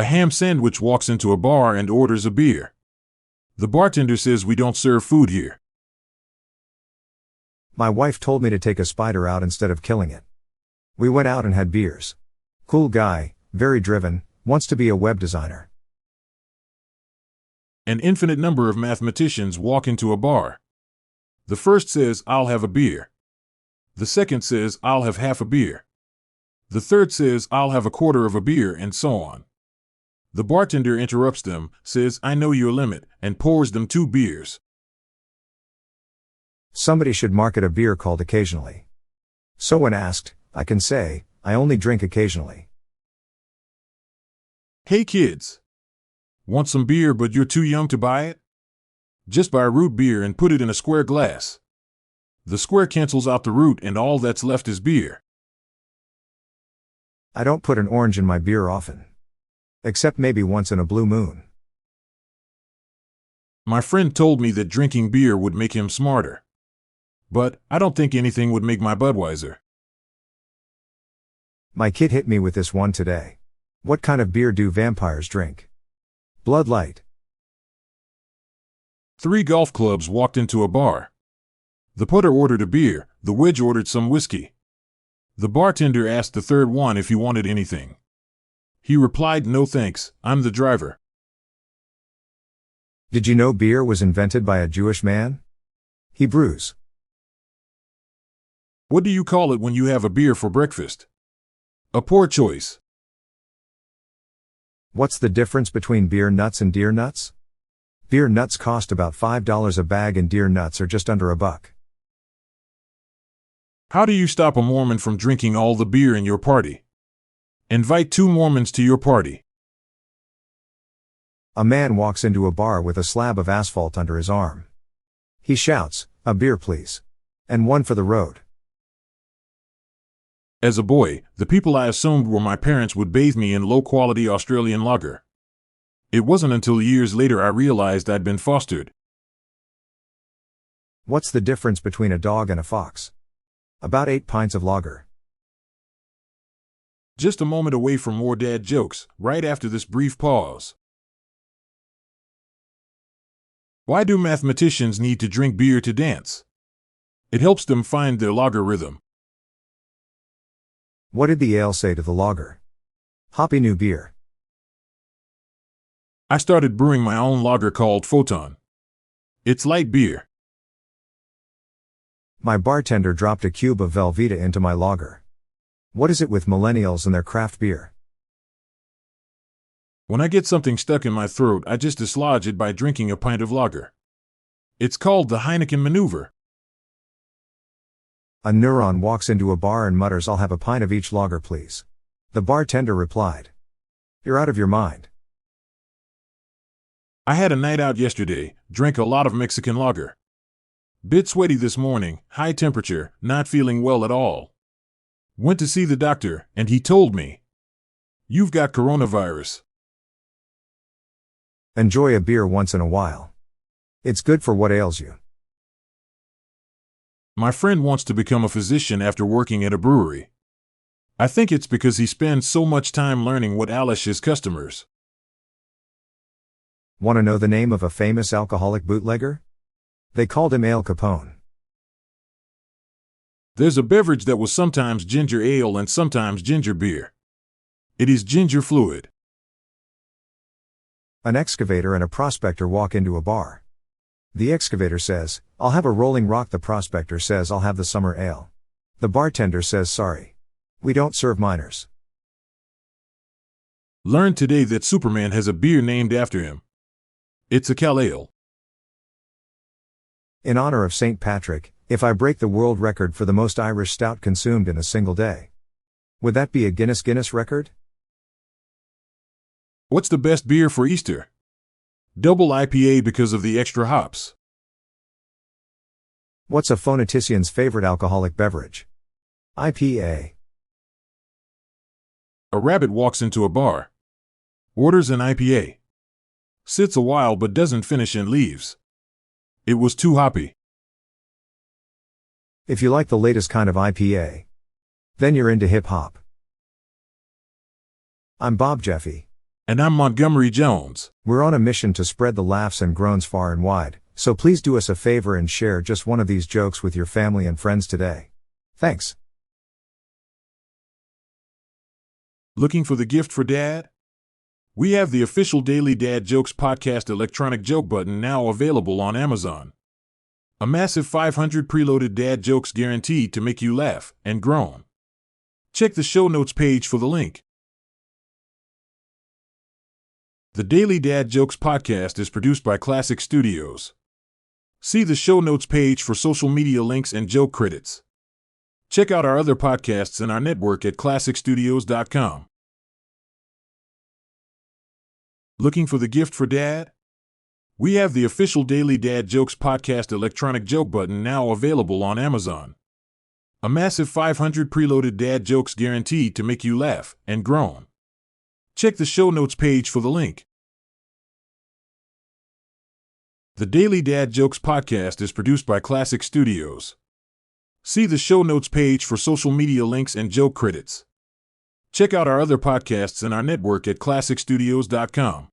A ham sandwich walks into a bar and orders a beer. The bartender says we don't serve food here. My wife told me to take a spider out instead of killing it. We went out and had beers. Cool guy, very driven, wants to be a web designer. An infinite number of mathematicians walk into a bar. The first says, "I'll have a beer." The second says, "I'll have half a beer." The third says, "I'll have a quarter of a beer," and so on. The bartender interrupts them, says, "I know your limit," and pours them 2 beers. Somebody should market a beer called Occasionally. So when asked, I can say, I only drink occasionally. Hey kids! Want some beer but you're too young to buy it? Just buy root beer and put it in a square glass. The square cancels out the root and all that's left is beer. I don't put an orange in my beer often. Except maybe once in a blue moon. My friend told me that drinking beer would make him smarter. But I don't think anything would make my Budweiser. My kid hit me with this one today. What kind of beer do vampires drink? Bud Light. 3 golf clubs walked into a bar. The putter ordered a beer, the wedge ordered some whiskey. The bartender asked the third one if he wanted anything. He replied, "No thanks, I'm the driver." Did you know beer was invented by a Jewish man? Hebrews. What do you call it when you have a beer for breakfast? A poor choice. What's the difference between beer nuts and deer nuts? Beer nuts cost about $5 a bag and deer nuts are just under $1. How do you stop a Mormon from drinking all the beer in your party? Invite 2 Mormons to your party. A man walks into a bar with a slab of asphalt under his arm. He shouts, "A beer please. And one for the road." As a boy, the people I assumed were my parents would bathe me in low-quality Australian lager. It wasn't until years later I realized I'd been fostered. What's the difference between a dog and a fox? About 8 pints of lager. Just a moment away from more dad jokes, right after this brief pause. Why do mathematicians need to drink beer to dance? It helps them find their lager rhythm. What did the ale say to the lager? Hoppy new beer. I started brewing my own lager called Photon. It's light beer. My bartender dropped a cube of Velveeta into my lager. What is it with millennials and their craft beer? When I get something stuck in my throat, I just dislodge it by drinking a pint of lager. It's called the Heineken maneuver. A neuron walks into a bar and mutters, "I'll have a pint of each lager please." The bartender replied, "You're out of your mind." I had a night out yesterday, drank a lot of Mexican lager. Bit sweaty this morning, high temperature, not feeling well at all. Went to see the doctor, and he told me, "You've got coronavirus." Enjoy a beer once in a while. It's good for what ails you. My friend wants to become a physician after working at a brewery. I think it's because he spends so much time learning what ails his customers. Want to know the name of a famous alcoholic bootlegger? They called him Al Capone. There's a beverage that was sometimes ginger ale and sometimes ginger beer. It is ginger fluid. An excavator and a prospector walk into a bar. The excavator says, "I'll have a rolling rock." The prospector says, "I'll have the summer ale." The bartender says, "Sorry. We don't serve minors." Learned today that Superman has a beer named after him. It's a Cal Ale. In honor of St. Patrick, if I break the world record for the most Irish stout consumed in a single day, would that be a Guinness record? What's the best beer for Easter? Double IPA because of the extra hops. What's a phonetician's favorite alcoholic beverage? IPA. A rabbit walks into a bar. Orders an IPA. Sits a while but doesn't finish and leaves. It was too hoppy. If you like the latest kind of IPA, then you're into hip hop. I'm Bob Jeffy. And I'm Montgomery Jones. We're on a mission to spread the laughs and groans far and wide, so please do us a favor and share just one of these jokes with your family and friends today. Thanks. Looking for the gift for Dad? We have the official Daily Dad Jokes Podcast electronic joke button now available on Amazon. A massive 500 preloaded dad jokes guaranteed to make you laugh and groan. Check the show notes page for the link. The Daily Dad Jokes Podcast is produced by Classic Studios. See the show notes page for social media links and joke credits. Check out our other podcasts in our network at classicstudios.com. Looking for the gift for Dad? We have the official Daily Dad Jokes Podcast electronic joke button now available on Amazon. A massive 500 preloaded dad jokes guaranteed to make you laugh and groan. Check the show notes page for the link. The Daily Dad Jokes Podcast is produced by Classic Studios. See the show notes page for social media links and joke credits. Check out our other podcasts in our network at classicstudios.com.